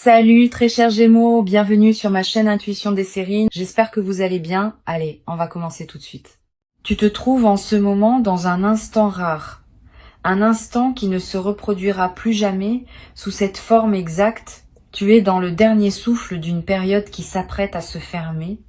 Salut très chers Gémeaux, bienvenue sur ma chaîne Intuition des Séries. J'espère que vous allez bien. Allez, on va commencer tout de suite. Tu te trouves en ce moment dans un instant rare. Un instant qui ne se reproduira plus jamais sous cette forme exacte. Tu es dans le dernier souffle d'une période qui s'apprête à se fermer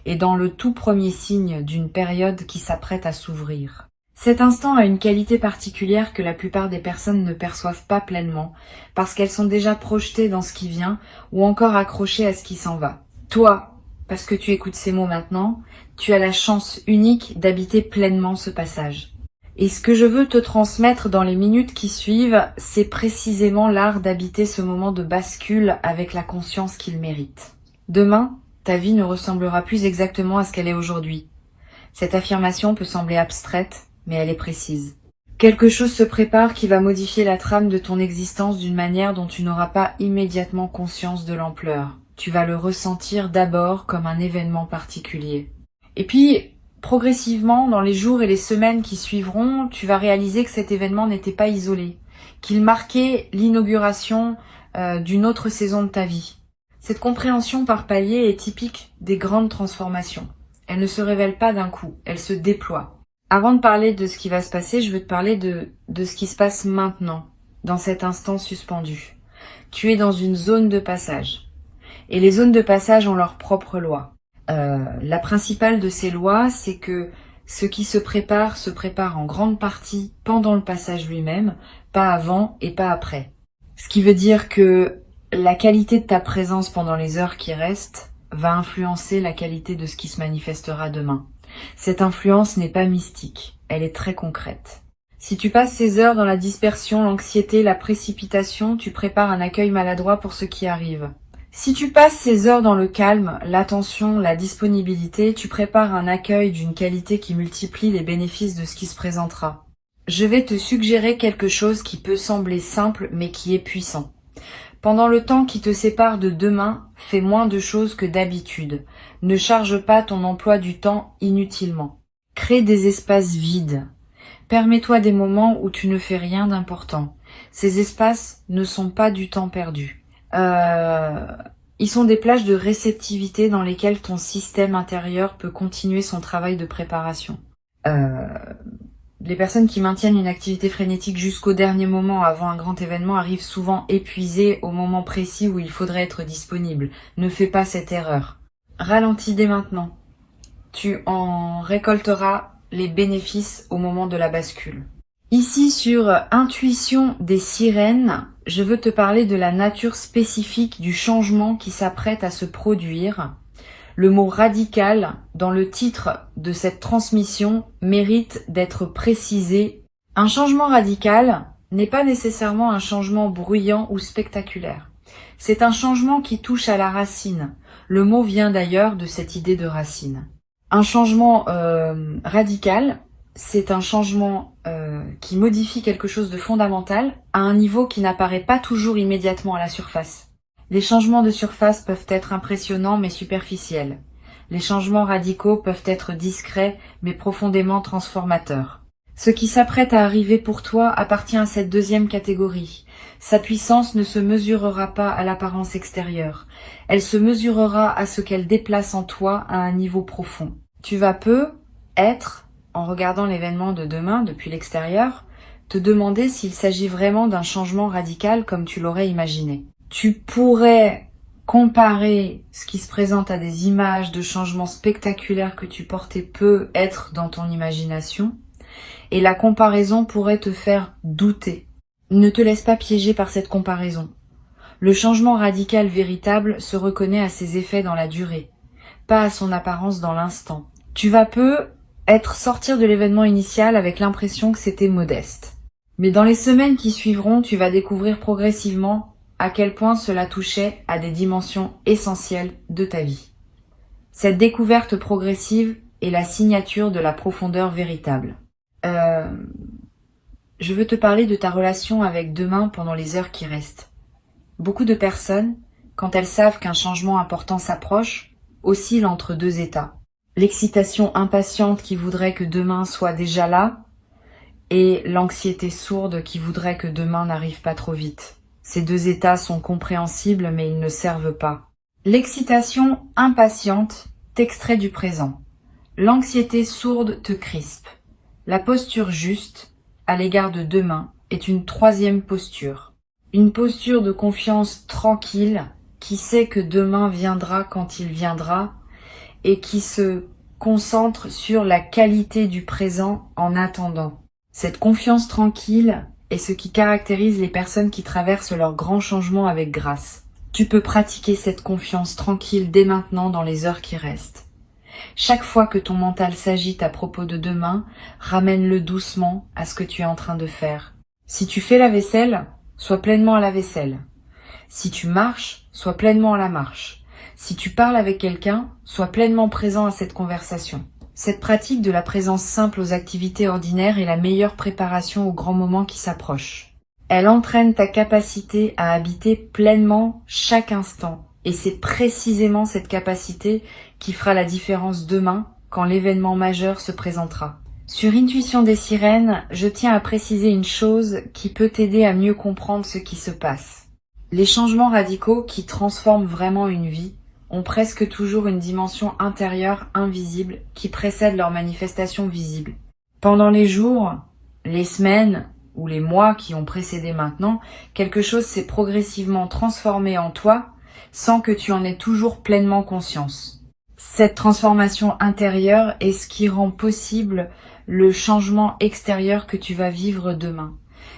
et dans le tout premier signe d'une période qui s'apprête à s'ouvrir. Cet instant a une qualité particulière que la plupart des personnes ne perçoivent pas pleinement, parce qu'elles sont déjà projetées dans ce qui vient, ou encore accrochées à ce qui s'en va. Toi, parce que tu écoutes ces mots maintenant, tu as la chance unique d'habiter pleinement ce passage. Et ce que je veux te transmettre dans les minutes qui suivent, c'est précisément l'art d'habiter ce moment de bascule avec la conscience qu'il mérite. Demain, ta vie ne ressemblera plus exactement à ce qu'elle est aujourd'hui. Cette affirmation peut sembler abstraite, mais elle est précise. Quelque chose se prépare qui va modifier la trame de ton existence d'une manière dont tu n'auras pas immédiatement conscience de l'ampleur. Tu vas le ressentir d'abord comme un événement particulier. Et puis, progressivement, dans les jours et les semaines qui suivront, tu vas réaliser que cet événement n'était pas isolé, qu'il marquait l'inauguration d'une autre saison de ta vie. Cette compréhension par palier est typique des grandes transformations. Elle ne se révèle pas d'un coup, elle se déploie. Avant de parler de ce qui va se passer, je veux te parler de ce qui se passe maintenant, dans cet instant suspendu. Tu es dans une zone de passage. Et les zones de passage ont leurs propres lois. La principale de ces lois, c'est que ce qui se prépare en grande partie pendant le passage lui-même, pas avant et pas après. Ce qui veut dire que la qualité de ta présence pendant les heures qui restent va influencer la qualité de ce qui se manifestera demain. Cette influence n'est pas mystique, elle est très concrète. Si tu passes ces heures dans la dispersion, l'anxiété, la précipitation, tu prépares un accueil maladroit pour ce qui arrive. Si tu passes ces heures dans le calme, l'attention, la disponibilité, tu prépares un accueil d'une qualité qui multiplie les bénéfices de ce qui se présentera. Je vais te suggérer quelque chose qui peut sembler simple mais qui est puissant. Pendant le temps qui te sépare de demain, fais moins de choses que d'habitude. Ne charge pas ton emploi du temps inutilement. Crée des espaces vides. Permets-toi des moments où tu ne fais rien d'important. Ces espaces ne sont pas du temps perdu. Ils sont des plages de réceptivité dans lesquelles ton système intérieur peut continuer son travail de préparation. Les personnes qui maintiennent une activité frénétique jusqu'au dernier moment avant un grand événement arrivent souvent épuisées au moment précis où il faudrait être disponible. Ne fais pas cette erreur. Ralentis dès maintenant. Tu en récolteras les bénéfices au moment de la bascule. Ici sur Intuition des Sirènes, je veux te parler de la nature spécifique du changement qui s'apprête à se produire. Le mot radical dans le titre de cette transmission mérite d'être précisé. Un changement radical n'est pas nécessairement un changement bruyant ou spectaculaire. C'est un changement qui touche à la racine. Le mot vient d'ailleurs de cette idée de racine. Un changement radical, c'est un changement qui modifie quelque chose de fondamental à un niveau qui n'apparaît pas toujours immédiatement à la surface. Les changements de surface peuvent être impressionnants mais superficiels. Les changements radicaux peuvent être discrets mais profondément transformateurs. Ce qui s'apprête à arriver pour toi appartient à cette deuxième catégorie. Sa puissance ne se mesurera pas à l'apparence extérieure. Elle se mesurera à ce qu'elle déplace en toi à un niveau profond. Tu vas être, en regardant l'événement de demain depuis l'extérieur, te demander s'il s'agit vraiment d'un changement radical comme tu l'aurais imaginé. Tu pourrais comparer ce qui se présente à des images de changements spectaculaires que tu portais peu être dans ton imagination, et la comparaison pourrait te faire douter. Ne te laisse pas piéger par cette comparaison. Le changement radical véritable se reconnaît à ses effets dans la durée, pas à son apparence dans l'instant. Tu vas sortir de l'événement initial avec l'impression que c'était modeste. Mais dans les semaines qui suivront, tu vas découvrir progressivement à quel point cela touchait à des dimensions essentielles de ta vie. Cette découverte progressive est la signature de la profondeur véritable. Je veux te parler de ta relation avec demain pendant les heures qui restent. Beaucoup de personnes, quand elles savent qu'un changement important s'approche, oscillent entre deux états. L'excitation impatiente qui voudrait que demain soit déjà là et l'anxiété sourde qui voudrait que demain n'arrive pas trop vite. Ces deux états sont compréhensibles mais ils ne servent pas. L'excitation impatiente t'extrait du présent. L'anxiété sourde te crispe. La posture juste, à l'égard de demain, est une troisième posture. Une posture de confiance tranquille, qui sait que demain viendra quand il viendra, et qui se concentre sur la qualité du présent en attendant. Cette confiance tranquille est ce qui caractérise les personnes qui traversent leurs grands changements avec grâce. Tu peux pratiquer cette confiance tranquille dès maintenant dans les heures qui restent. Chaque fois que ton mental s'agite à propos de demain, ramène-le doucement à ce que tu es en train de faire. Si tu fais la vaisselle, sois pleinement à la vaisselle. Si tu marches, sois pleinement à la marche. Si tu parles avec quelqu'un, sois pleinement présent à cette conversation. Cette pratique de la présence simple aux activités ordinaires est la meilleure préparation aux grands moments qui s'approchent. Elle entraîne ta capacité à habiter pleinement chaque instant. Et c'est précisément cette capacité qui fera la différence demain quand l'événement majeur se présentera. Sur Intuition des sirènes, je tiens à préciser une chose qui peut t'aider à mieux comprendre ce qui se passe. Les changements radicaux qui transforment vraiment une vie ont presque toujours une dimension intérieure invisible qui précède leur manifestation visible. Pendant les jours, les semaines ou les mois qui ont précédé maintenant, quelque chose s'est progressivement transformé en toi sans que tu en aies toujours pleinement conscience. Cette transformation intérieure est ce qui rend possible le changement extérieur que tu vas vivre demain.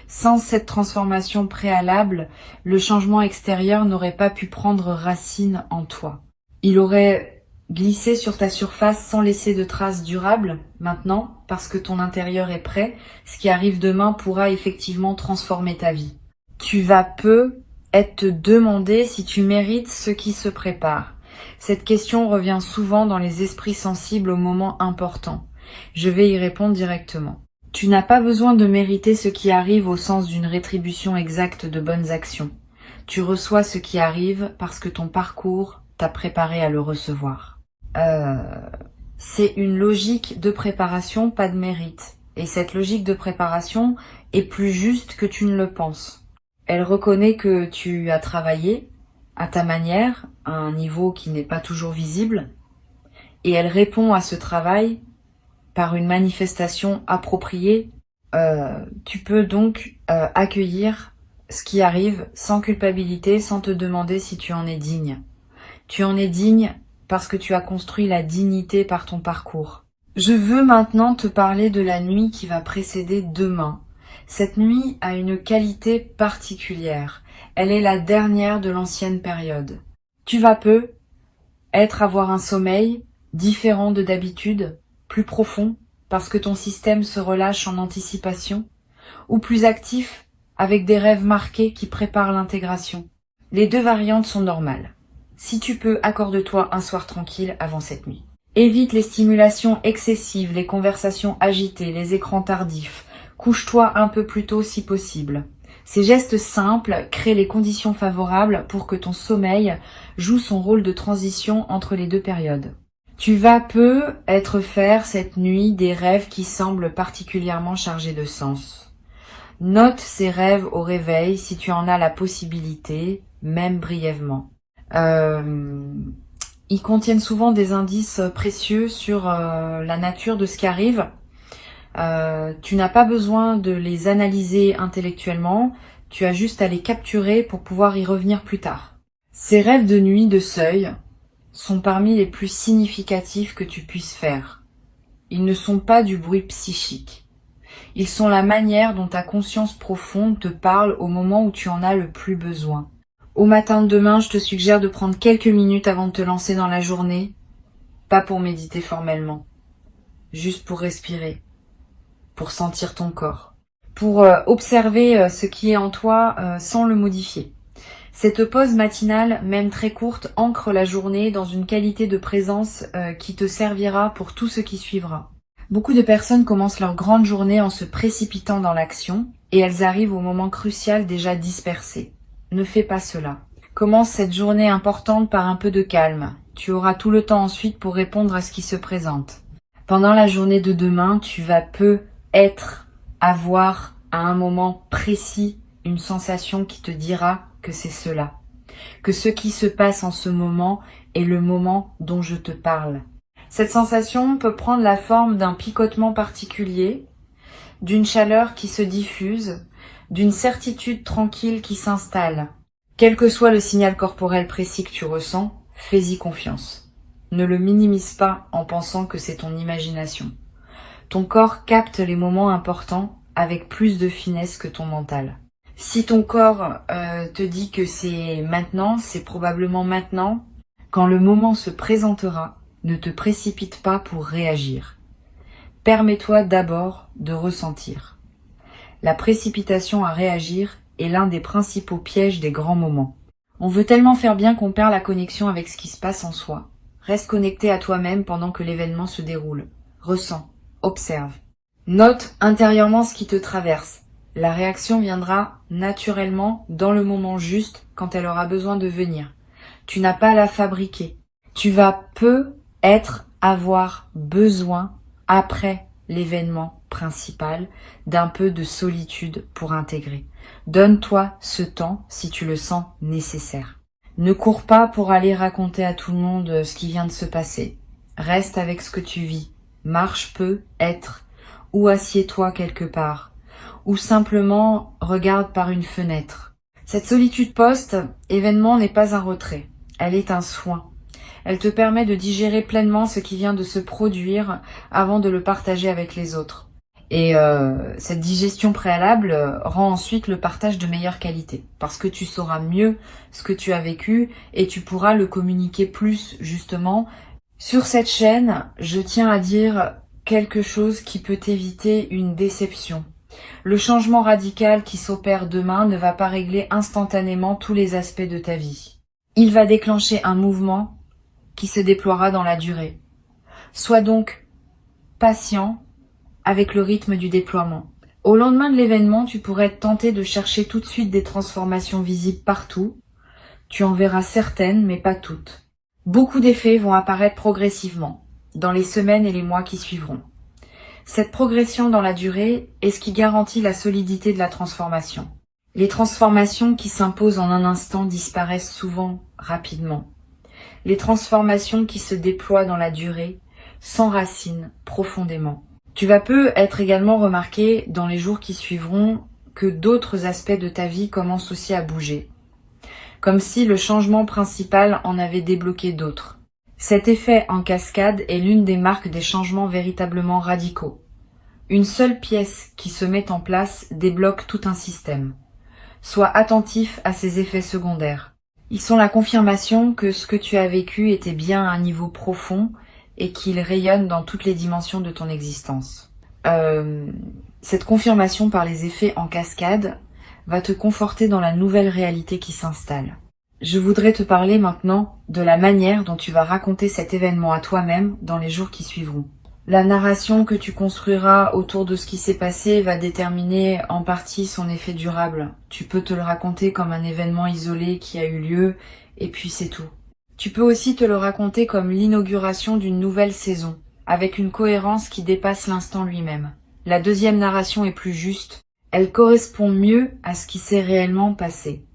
Sans cette transformation préalable, le changement extérieur n'aurait pas pu prendre racine en toi. Il aurait glissé sur ta surface sans laisser de traces durables maintenant, parce que ton intérieur est prêt. Ce qui arrive demain pourra effectivement transformer ta vie. Tu vas être te demander si tu mérites ce qui se prépare. Cette question revient souvent dans les esprits sensibles aux moments importants. Je vais y répondre directement. Tu n'as pas besoin de mériter ce qui arrive au sens d'une rétribution exacte de bonnes actions. Tu reçois ce qui arrive parce que ton parcours t'a préparé à le recevoir. C'est une logique de préparation, pas de mérite. Et cette logique de préparation est plus juste que tu ne le penses. Elle reconnaît que tu as travaillé à ta manière, à un niveau qui n'est pas toujours visible, et elle répond à ce travail par une manifestation appropriée. Tu peux donc accueillir ce qui arrive sans culpabilité, sans te demander si tu en es digne. Tu en es digne parce que tu as construit la dignité par ton parcours. Je veux maintenant te parler de la nuit qui va précéder demain. Cette nuit a une qualité particulière. Elle est la dernière de l'ancienne période. Tu vas avoir un sommeil différent de d'habitude, plus profond, parce que ton système se relâche en anticipation, ou plus actif, avec des rêves marqués qui préparent l'intégration. Les deux variantes sont normales. Si tu peux, accorde-toi un soir tranquille avant cette nuit. Évite les stimulations excessives, les conversations agitées, les écrans tardifs. Couche-toi un peu plus tôt si possible. Ces gestes simples créent les conditions favorables pour que ton sommeil joue son rôle de transition entre les deux périodes. Tu vas faire cette nuit des rêves qui semblent particulièrement chargés de sens. Note ces rêves au réveil si tu en as la possibilité, même brièvement. Ils contiennent souvent des indices précieux sur la nature de ce qui arrive. Tu n'as pas besoin de les analyser intellectuellement, tu as juste à les capturer pour pouvoir y revenir plus tard. Ces rêves de nuit de seuil sont parmi les plus significatifs que tu puisses faire. Ils ne sont pas du bruit psychique. Ils sont la manière dont ta conscience profonde te parle au moment où tu en as le plus besoin. Au matin de demain, je te suggère de prendre quelques minutes avant de te lancer dans la journée, pas pour méditer formellement, juste pour respirer, pour sentir ton corps, pour observer ce qui est en toi sans le modifier. Cette pause matinale, même très courte, ancre la journée dans une qualité de présence qui te servira pour tout ce qui suivra. Beaucoup de personnes commencent leur grande journée en se précipitant dans l'action et elles arrivent au moment crucial déjà dispersées. Ne fais pas cela. Commence cette journée importante par un peu de calme. Tu auras tout le temps ensuite pour répondre à ce qui se présente. Pendant la journée de demain, tu vas avoir à un moment précis une sensation qui te dira que c'est cela, que ce qui se passe en ce moment est le moment dont je te parle. Cette sensation peut prendre la forme d'un picotement particulier, d'une chaleur qui se diffuse, d'une certitude tranquille qui s'installe. Quel que soit le signal corporel précis que tu ressens, fais-y confiance. Ne le minimise pas en pensant que c'est ton imagination. Ton corps capte les moments importants avec plus de finesse que ton mental. Si ton corps te dit que c'est maintenant, c'est probablement maintenant. Quand le moment se présentera, ne te précipite pas pour réagir. Permets-toi d'abord de ressentir. La précipitation à réagir est l'un des principaux pièges des grands moments. On veut tellement faire bien qu'on perd la connexion avec ce qui se passe en soi. Reste connecté à toi-même pendant que l'événement se déroule. Ressens, observe. Note intérieurement ce qui te traverse. La réaction viendra naturellement dans le moment juste quand elle aura besoin de venir. Tu n'as pas à la fabriquer. Tu vas avoir besoin, après l'événement principal, d'un peu de solitude pour intégrer. Donne-toi ce temps si tu le sens nécessaire. Ne cours pas pour aller raconter à tout le monde ce qui vient de se passer. Reste avec ce que tu vis. Marche peu, être, ou assieds-toi quelque part, ou simplement regarde par une fenêtre. Cette solitude post-événement n'est pas un retrait, elle est un soin. Elle te permet de digérer pleinement ce qui vient de se produire avant de le partager avec les autres. Et cette digestion préalable rend ensuite le partage de meilleure qualité, parce que tu sauras mieux ce que tu as vécu et tu pourras le communiquer plus justement. Sur cette chaîne, je tiens à dire quelque chose qui peut éviter une déception. Le changement radical qui s'opère demain ne va pas régler instantanément tous les aspects de ta vie. Il va déclencher un mouvement qui se déploiera dans la durée. Sois donc patient avec le rythme du déploiement. Au lendemain de l'événement, tu pourrais être tenté de chercher tout de suite des transformations visibles partout. Tu en verras certaines, mais pas toutes. Beaucoup d'effets vont apparaître progressivement, dans les semaines et les mois qui suivront. Cette progression dans la durée est ce qui garantit la solidité de la transformation. Les transformations qui s'imposent en un instant disparaissent souvent rapidement. Les transformations qui se déploient dans la durée s'enracinent profondément. Tu vas peut être également remarqué dans les jours qui suivront que d'autres aspects de ta vie commencent aussi à bouger, comme si le changement principal en avait débloqué d'autres. Cet effet en cascade est l'une des marques des changements véritablement radicaux. Une seule pièce qui se met en place débloque tout un système. Sois attentif à ces effets secondaires. Ils sont la confirmation que ce que tu as vécu était bien à un niveau profond et qu'il rayonne dans toutes les dimensions de ton existence. Cette confirmation par les effets en cascade va te conforter dans la nouvelle réalité qui s'installe. Je voudrais te parler maintenant de la manière dont tu vas raconter cet événement à toi-même dans les jours qui suivront. La narration que tu construiras autour de ce qui s'est passé va déterminer en partie son effet durable. Tu peux te le raconter comme un événement isolé qui a eu lieu, et puis c'est tout. Tu peux aussi te le raconter comme l'inauguration d'une nouvelle saison, avec une cohérence qui dépasse l'instant lui-même. La deuxième narration est plus juste, elle correspond mieux à ce qui s'est réellement passé.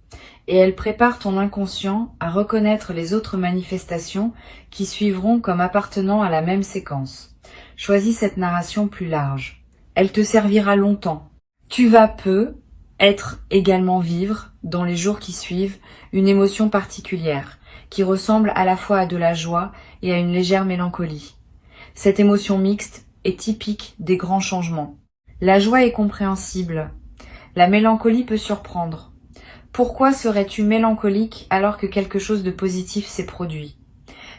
Et elle prépare ton inconscient à reconnaître les autres manifestations qui suivront comme appartenant à la même séquence. Choisis cette narration plus large. Elle te servira longtemps. Tu vas être également vivre, dans les jours qui suivent, une émotion particulière, qui ressemble à la fois à de la joie et à une légère mélancolie. Cette émotion mixte est typique des grands changements. La joie est compréhensible. La mélancolie peut surprendre. Pourquoi serais-tu mélancolique alors que quelque chose de positif s'est produit?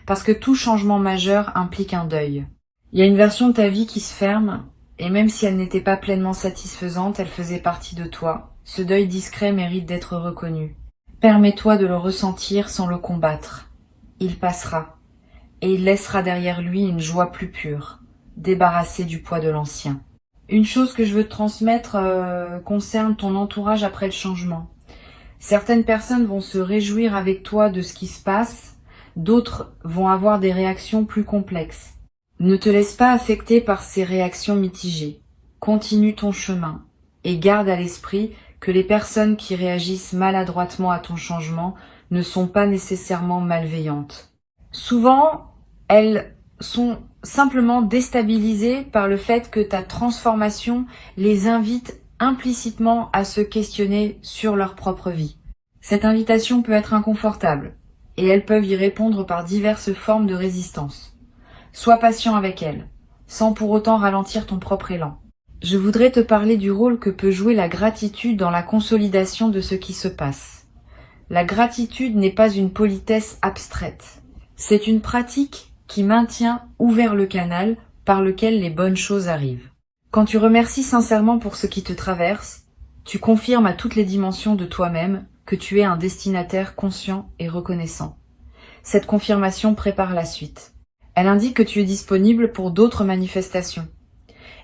Parce que tout changement majeur implique un deuil. Il y a une version de ta vie qui se ferme, et même si elle n'était pas pleinement satisfaisante, elle faisait partie de toi. Ce deuil discret mérite d'être reconnu. Permets-toi de le ressentir sans le combattre. Il passera, et il laissera derrière lui une joie plus pure, débarrassée du poids de l'ancien. Une chose que je veux te transmettre concerne ton entourage après le changement. Certaines personnes vont se réjouir avec toi de ce qui se passe, d'autres vont avoir des réactions plus complexes. Ne te laisse pas affecter par ces réactions mitigées. Continue ton chemin et garde à l'esprit que les personnes qui réagissent maladroitement à ton changement ne sont pas nécessairement malveillantes. Souvent, elles sont simplement déstabilisées par le fait que ta transformation les invite implicitement à se questionner sur leur propre vie. Cette invitation peut être inconfortable, et elles peuvent y répondre par diverses formes de résistance. Sois patient avec elles, sans pour autant ralentir ton propre élan. Je voudrais te parler du rôle que peut jouer la gratitude dans la consolidation de ce qui se passe. La gratitude n'est pas une politesse abstraite. C'est une pratique qui maintient ouvert le canal par lequel les bonnes choses arrivent. Quand tu remercies sincèrement pour ce qui te traverse, tu confirmes à toutes les dimensions de toi-même que tu es un destinataire conscient et reconnaissant. Cette confirmation prépare la suite. Elle indique que tu es disponible pour d'autres manifestations.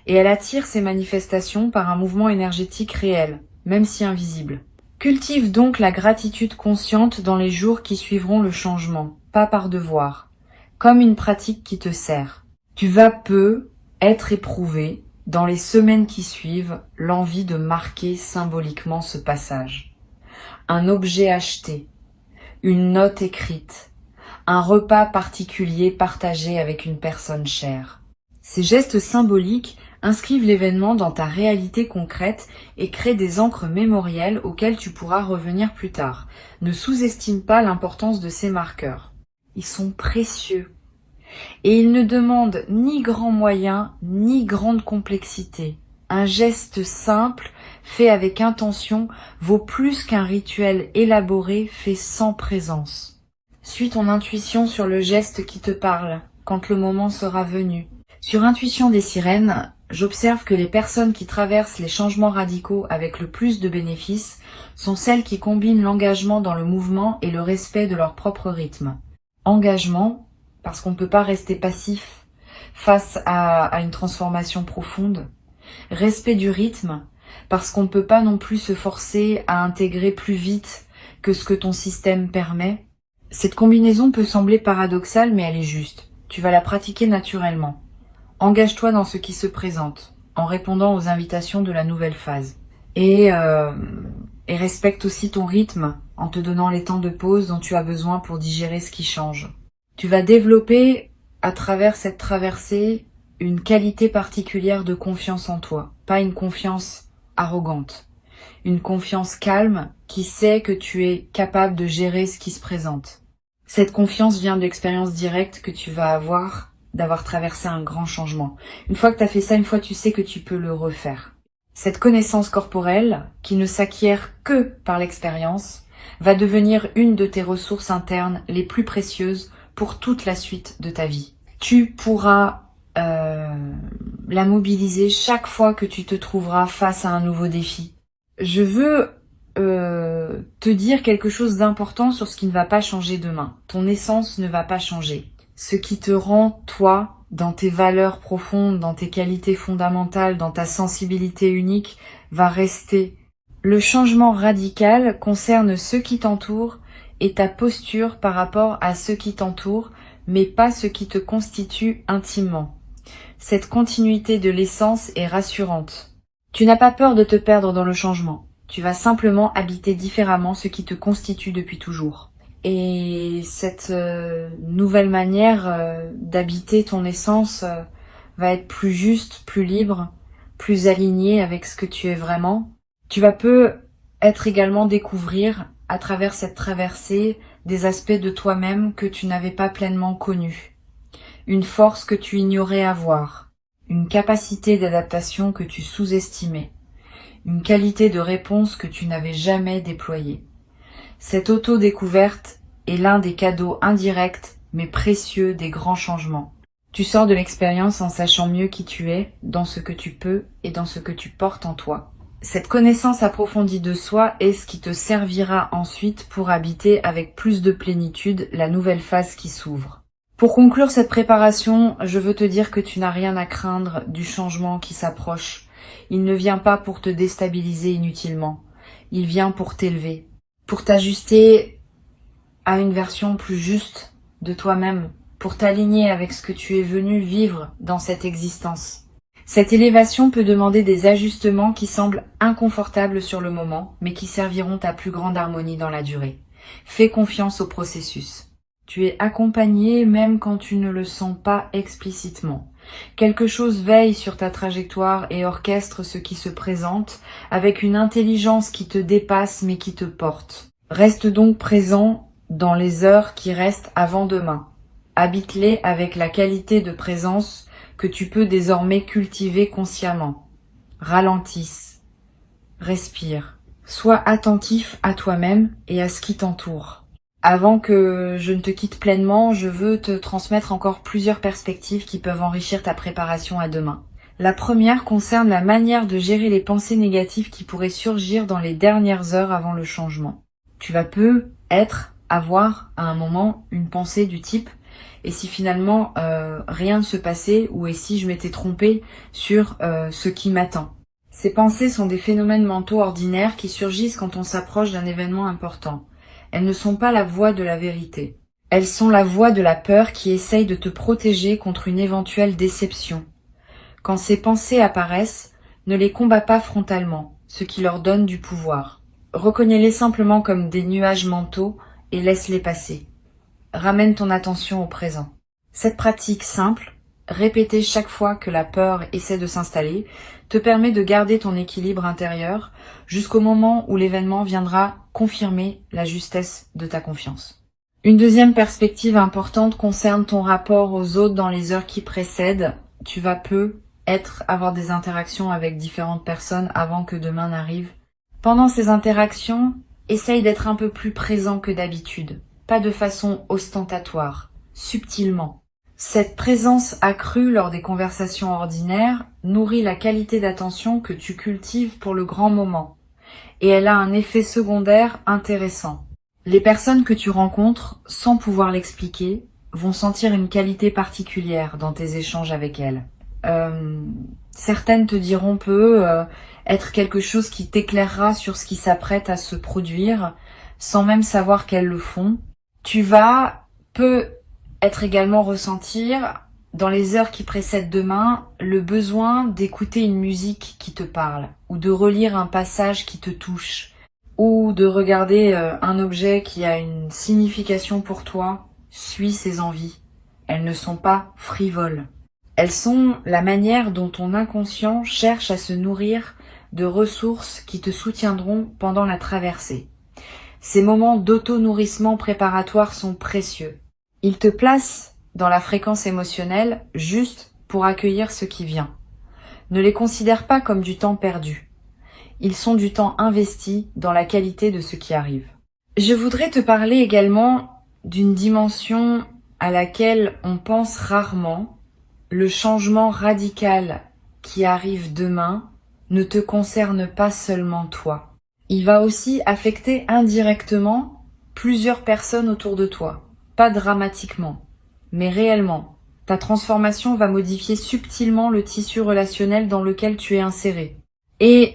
Et elle attire ces manifestations par un mouvement énergétique réel, même si invisible. Cultive donc la gratitude consciente dans les jours qui suivront le changement, pas par devoir, comme une pratique qui te sert. Tu vas peu être éprouvé, dans les semaines qui suivent, l'envie de marquer symboliquement ce passage. Un objet acheté, une note écrite, un repas particulier partagé avec une personne chère. Ces gestes symboliques inscrivent l'événement dans ta réalité concrète et créent des ancres mémorielles auxquelles tu pourras revenir plus tard. Ne sous-estime pas l'importance de ces marqueurs. Ils sont précieux. Et ils ne demandent ni grands moyens, ni grande complexité. Un geste simple, fait avec intention, vaut plus qu'un rituel élaboré fait sans présence. Suis ton intuition sur le geste qui te parle, quand le moment sera venu. Sur Intuition des sirènes, j'observe que les personnes qui traversent les changements radicaux avec le plus de bénéfices sont celles qui combinent l'engagement dans le mouvement et le respect de leur propre rythme. Engagement, parce qu'on ne peut pas rester passif face à une transformation profonde. Respect du rythme, parce qu'on ne peut pas non plus se forcer à intégrer plus vite que ce que ton système permet. Cette combinaison peut sembler paradoxale, mais elle est juste. Tu vas la pratiquer naturellement. Engage-toi dans ce qui se présente, en répondant aux invitations de la nouvelle phase. Et respecte aussi ton rythme, en te donnant les temps de pause dont tu as besoin pour digérer ce qui change. Tu vas développer, à travers cette traversée, une qualité particulière de confiance en toi. Pas une confiance arrogante. Une confiance calme qui sait que tu es capable de gérer ce qui se présente. Cette confiance vient de l'expérience directe que tu vas avoir d'avoir traversé un grand changement. Une fois que tu as fait ça, une fois tu sais que tu peux le refaire. Cette connaissance corporelle, qui ne s'acquiert que par l'expérience, va devenir une de tes ressources internes les plus précieuses pour toute la suite de ta vie. Tu pourras la mobiliser chaque fois que tu te trouveras face à un nouveau défi. Je veux te dire quelque chose d'important sur ce qui ne va pas changer demain. Ton essence ne va pas changer. Ce qui te rend, toi, dans tes valeurs profondes, dans tes qualités fondamentales, dans ta sensibilité unique, va rester. Le changement radical concerne ceux qui t'entourent et ta posture par rapport à ceux qui t'entourent, mais pas ce qui te constitue intimement. Cette continuité de l'essence est rassurante. Tu n'as pas peur de te perdre dans le changement. Tu vas simplement habiter différemment ce qui te constitue depuis toujours. Et cette nouvelle manière d'habiter ton essence va être plus juste, plus libre, plus alignée avec ce que tu es vraiment. Tu vas être également découvrir à travers cette traversée des aspects de toi-même que tu n'avais pas pleinement connus. Une force que tu ignorais avoir. Une capacité d'adaptation que tu sous-estimais. Une qualité de réponse que tu n'avais jamais déployée. Cette auto-découverte est l'un des cadeaux indirects mais précieux des grands changements. Tu sors de l'expérience en sachant mieux qui tu es, dans ce que tu peux et dans ce que tu portes en toi. Cette connaissance approfondie de soi est ce qui te servira ensuite pour habiter avec plus de plénitude la nouvelle phase qui s'ouvre. Pour conclure cette préparation, je veux te dire que tu n'as rien à craindre du changement qui s'approche. Il ne vient pas pour te déstabiliser inutilement. Il vient pour t'élever, pour t'ajuster à une version plus juste de toi-même, pour t'aligner avec ce que tu es venu vivre dans cette existence. Cette élévation peut demander des ajustements qui semblent inconfortables sur le moment, mais qui serviront à plus grande harmonie dans la durée. Fais confiance au processus. Tu es accompagné même quand tu ne le sens pas explicitement. Quelque chose veille sur ta trajectoire et orchestre ce qui se présente avec une intelligence qui te dépasse mais qui te porte. Reste donc présent dans les heures qui restent avant demain. Habite-les avec la qualité de présence que tu peux désormais cultiver consciemment. Ralentisse. Respire. Sois attentif à toi-même et à ce qui t'entoure. Avant que je ne te quitte pleinement, je veux te transmettre encore plusieurs perspectives qui peuvent enrichir ta préparation à demain. La première concerne la manière de gérer les pensées négatives qui pourraient surgir dans les dernières heures avant le changement. Tu vas avoir à un moment une pensée du type « et si finalement rien ne se passait ou et si je m'étais trompée sur ce qui m'attend ». Ces pensées sont des phénomènes mentaux ordinaires qui surgissent quand on s'approche d'un événement important. Elles ne sont pas la voix de la vérité. Elles sont la voix de la peur qui essaye de te protéger contre une éventuelle déception. Quand ces pensées apparaissent, ne les combats pas frontalement, ce qui leur donne du pouvoir. Reconnais-les simplement comme des nuages mentaux et laisse-les passer. Ramène ton attention au présent. Cette pratique simple, répétée chaque fois que la peur essaie de s'installer, te permet de garder ton équilibre intérieur jusqu'au moment où l'événement viendra confirmer la justesse de ta confiance. Une deuxième perspective importante concerne ton rapport aux autres dans les heures qui précèdent. Tu vas avoir des interactions avec différentes personnes avant que demain n'arrive. Pendant ces interactions, essaye d'être un peu plus présent que d'habitude, pas de façon ostentatoire, subtilement. Cette présence accrue lors des conversations ordinaires nourrit la qualité d'attention que tu cultives pour le grand moment, et elle a un effet secondaire intéressant. Les personnes que tu rencontres, sans pouvoir l'expliquer, vont sentir une qualité particulière dans tes échanges avec elles. Certaines te diront être quelque chose qui t'éclairera sur ce qui s'apprête à se produire, sans même savoir qu'elles le font. Tu vas être également ressentir, dans les heures qui précèdent demain, le besoin d'écouter une musique qui te parle, ou de relire un passage qui te touche, ou de regarder un objet qui a une signification pour toi. Suis ces envies. Elles ne sont pas frivoles. Elles sont la manière dont ton inconscient cherche à se nourrir de ressources qui te soutiendront pendant la traversée. Ces moments d'auto-nourrissement préparatoire sont précieux. Ils te placent dans la fréquence émotionnelle juste pour accueillir ce qui vient. Ne les considère pas comme du temps perdu. Ils sont du temps investi dans la qualité de ce qui arrive. Je voudrais te parler également d'une dimension à laquelle on pense rarement. Le changement radical qui arrive demain ne te concerne pas seulement toi. Il va aussi affecter indirectement plusieurs personnes autour de toi. Pas dramatiquement, mais réellement. Ta transformation va modifier subtilement le tissu relationnel dans lequel tu es inséré. Et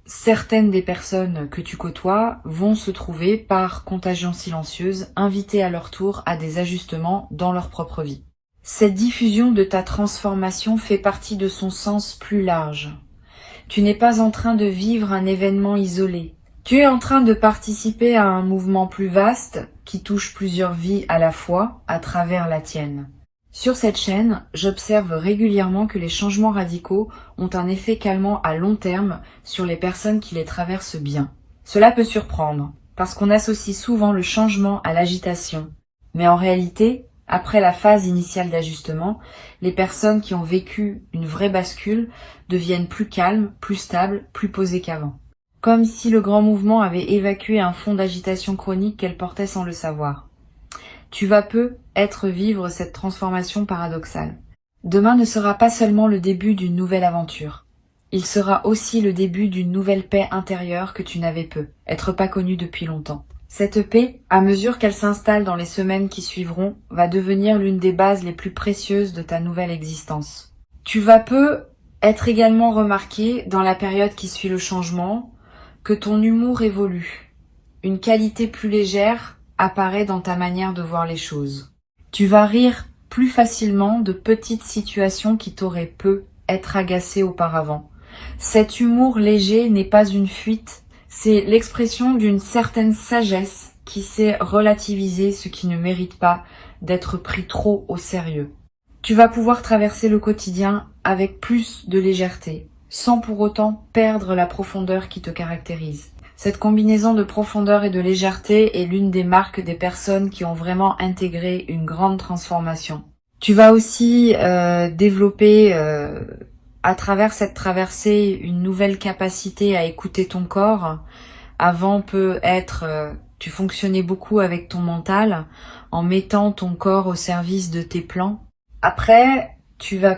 certaines des personnes que tu côtoies vont se trouver, par contagion silencieuse, invitées à leur tour à des ajustements dans leur propre vie. Cette diffusion de ta transformation fait partie de son sens plus large. Tu n'es pas en train de vivre un événement isolé. Tu es en train de participer à un mouvement plus vaste qui touche plusieurs vies à la fois à travers la tienne. Sur cette chaîne, j'observe régulièrement que les changements radicaux ont un effet calmant à long terme sur les personnes qui les traversent bien. Cela peut surprendre, parce qu'on associe souvent le changement à l'agitation. Mais en réalité, après la phase initiale d'ajustement, les personnes qui ont vécu une vraie bascule deviennent plus calmes, plus stables, plus posées qu'avant. Comme si le grand mouvement avait évacué un fond d'agitation chronique qu'elles portaient sans le savoir. Tu vas vivre cette transformation paradoxale. Demain ne sera pas seulement le début d'une nouvelle aventure. Il sera aussi le début d'une nouvelle paix intérieure que tu n'avais être pas connue depuis longtemps. Cette paix, à mesure qu'elle s'installe dans les semaines qui suivront, va devenir l'une des bases les plus précieuses de ta nouvelle existence. Tu vas être également remarqué, dans la période qui suit le changement, que ton humour évolue. Une qualité plus légère apparaît dans ta manière de voir les choses. Tu vas rire plus facilement de petites situations qui t'auraient peu être agacées auparavant. Cet humour léger n'est pas une fuite, c'est l'expression d'une certaine sagesse qui sait relativiser ce qui ne mérite pas d'être pris trop au sérieux. Tu vas pouvoir traverser le quotidien avec plus de légèreté, sans pour autant perdre la profondeur qui te caractérise. Cette combinaison de profondeur et de légèreté est l'une des marques des personnes qui ont vraiment intégré une grande transformation. Tu vas aussi développer à travers cette traversée une nouvelle capacité à écouter ton corps. Avant peut être, tu fonctionnais beaucoup avec ton mental en mettant ton corps au service de tes plans. Après, tu vas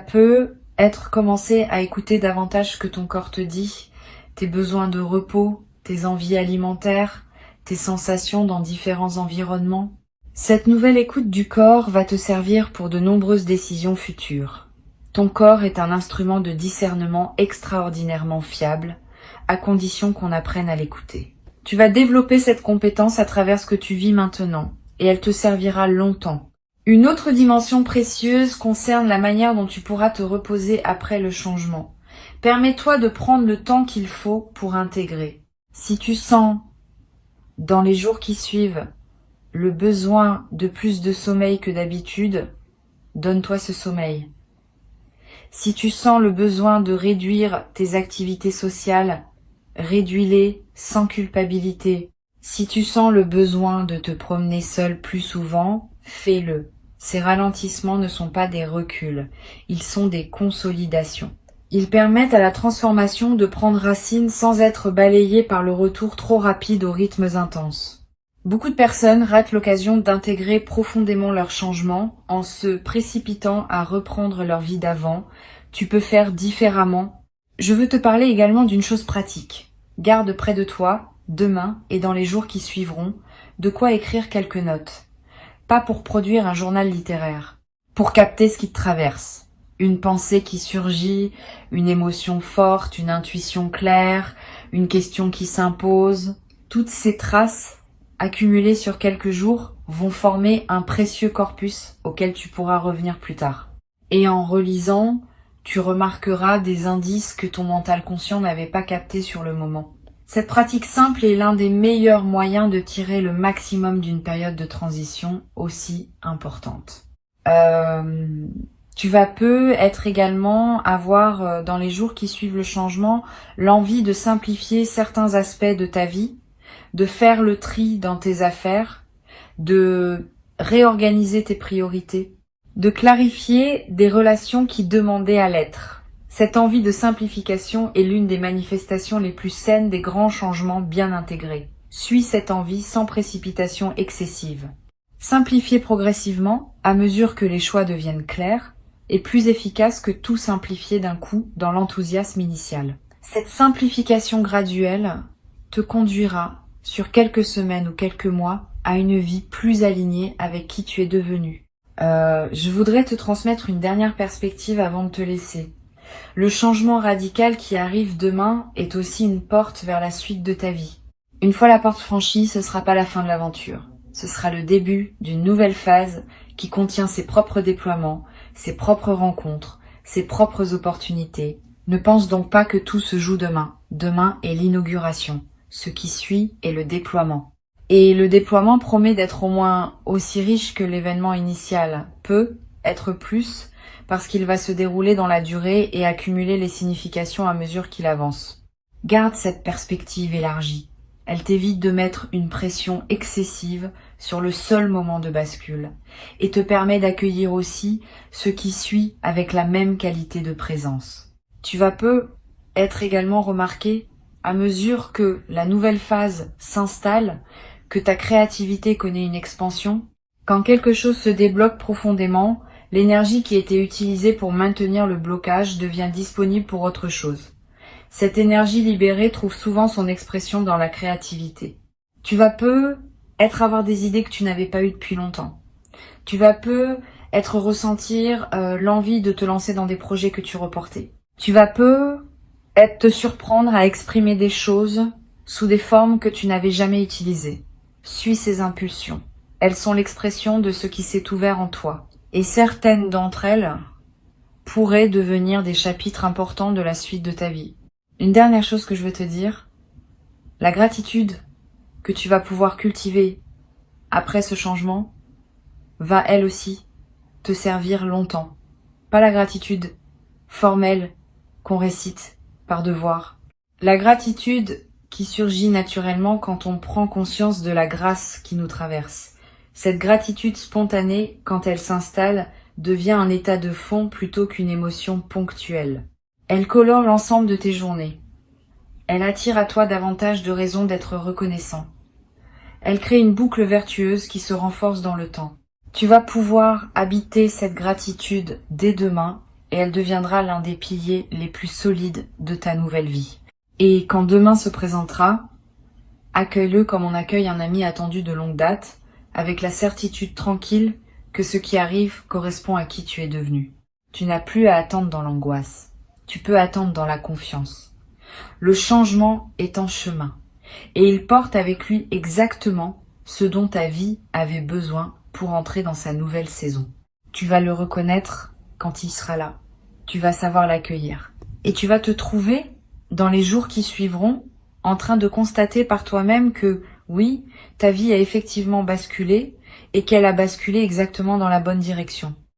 commencer à écouter davantage ce que ton corps te dit, tes besoins de repos, tes envies alimentaires, tes sensations dans différents environnements. Cette nouvelle écoute du corps va te servir pour de nombreuses décisions futures. Ton corps est un instrument de discernement extraordinairement fiable, à condition qu'on apprenne à l'écouter. Tu vas développer cette compétence à travers ce que tu vis maintenant, et elle te servira longtemps. Une autre dimension précieuse concerne la manière dont tu pourras te reposer après le changement. Permets-toi de prendre le temps qu'il faut pour intégrer. Si tu sens, dans les jours qui suivent, le besoin de plus de sommeil que d'habitude, donne-toi ce sommeil. Si tu sens le besoin de réduire tes activités sociales, réduis-les sans culpabilité. Si tu sens le besoin de te promener seul plus souvent, fais-le. Ces ralentissements ne sont pas des reculs, ils sont des consolidations. Ils permettent à la transformation de prendre racine sans être balayée par le retour trop rapide aux rythmes intenses. Beaucoup de personnes ratent l'occasion d'intégrer profondément leur changement en se précipitant à reprendre leur vie d'avant. Tu peux faire différemment. Je veux te parler également d'une chose pratique. Garde près de toi, demain et dans les jours qui suivront, de quoi écrire quelques notes. Pas pour produire un journal littéraire, pour capter ce qui te traverse. Une pensée qui surgit, une émotion forte, une intuition claire, une question qui s'impose. Toutes ces traces, accumulées sur quelques jours, vont former un précieux corpus auquel tu pourras revenir plus tard. Et en relisant, tu remarqueras des indices que ton mental conscient n'avait pas captés sur le moment. Cette pratique simple est l'un des meilleurs moyens de tirer le maximum d'une période de transition aussi importante. Tu vas être également avoir, dans les jours qui suivent le changement, l'envie de simplifier certains aspects de ta vie, de faire le tri dans tes affaires, de réorganiser tes priorités, de clarifier des relations qui demandaient à l'être. Cette envie de simplification est l'une des manifestations les plus saines des grands changements bien intégrés. Suis cette envie sans précipitation excessive. Simplifier progressivement, à mesure que les choix deviennent clairs, est plus efficace que tout simplifier d'un coup dans l'enthousiasme initial. Cette simplification graduelle te conduira, sur quelques semaines ou quelques mois, à une vie plus alignée avec qui tu es devenu. Je voudrais te transmettre une dernière perspective avant de te laisser. Le changement radical qui arrive demain est aussi une porte vers la suite de ta vie. Une fois la porte franchie, ce sera pas la fin de l'aventure. Ce sera le début d'une nouvelle phase qui contient ses propres déploiements, ses propres rencontres, ses propres opportunités. Ne pense donc pas que tout se joue demain. Demain est l'inauguration. Ce qui suit est le déploiement. Et le déploiement promet d'être au moins aussi riche que l'événement initial. Peut être plus, parce qu'il va se dérouler dans la durée et accumuler les significations à mesure qu'il avance. Garde cette perspective élargie. Elle t'évite de mettre une pression excessive sur le seul moment de bascule et te permet d'accueillir aussi ce qui suit avec la même qualité de présence. Tu vas être également remarqué à mesure que la nouvelle phase s'installe, que ta créativité connaît une expansion. Quand quelque chose se débloque profondément, l'énergie qui était utilisée pour maintenir le blocage devient disponible pour autre chose. Cette énergie libérée trouve souvent son expression dans la créativité. Tu vas avoir des idées que tu n'avais pas eues depuis longtemps. Tu vas ressentir l'envie de te lancer dans des projets que tu reportais. Tu vas te surprendre à exprimer des choses sous des formes que tu n'avais jamais utilisées. Suis ces impulsions. Elles sont l'expression de ce qui s'est ouvert en toi. Et certaines d'entre elles pourraient devenir des chapitres importants de la suite de ta vie. Une dernière chose que je veux te dire, la gratitude que tu vas pouvoir cultiver après ce changement va elle aussi te servir longtemps. Pas la gratitude formelle qu'on récite par devoir. La gratitude qui surgit naturellement quand on prend conscience de la grâce qui nous traverse. Cette gratitude spontanée, quand elle s'installe, devient un état de fond plutôt qu'une émotion ponctuelle. Elle colore l'ensemble de tes journées. Elle attire à toi davantage de raisons d'être reconnaissant. Elle crée une boucle vertueuse qui se renforce dans le temps. Tu vas pouvoir habiter cette gratitude dès demain et elle deviendra l'un des piliers les plus solides de ta nouvelle vie. Et quand demain se présentera, accueille-le comme on accueille un ami attendu de longue date, avec la certitude tranquille que ce qui arrive correspond à qui tu es devenu. Tu n'as plus à attendre dans l'angoisse. Tu peux attendre dans la confiance. Le changement est en chemin et il porte avec lui exactement ce dont ta vie avait besoin pour entrer dans sa nouvelle saison. Tu vas le reconnaître quand il sera là. Tu vas savoir l'accueillir. Et tu vas te trouver, dans les jours qui suivront, en train de constater par toi-même que, oui, ta vie a effectivement basculé et qu'elle a basculé exactement dans la bonne direction.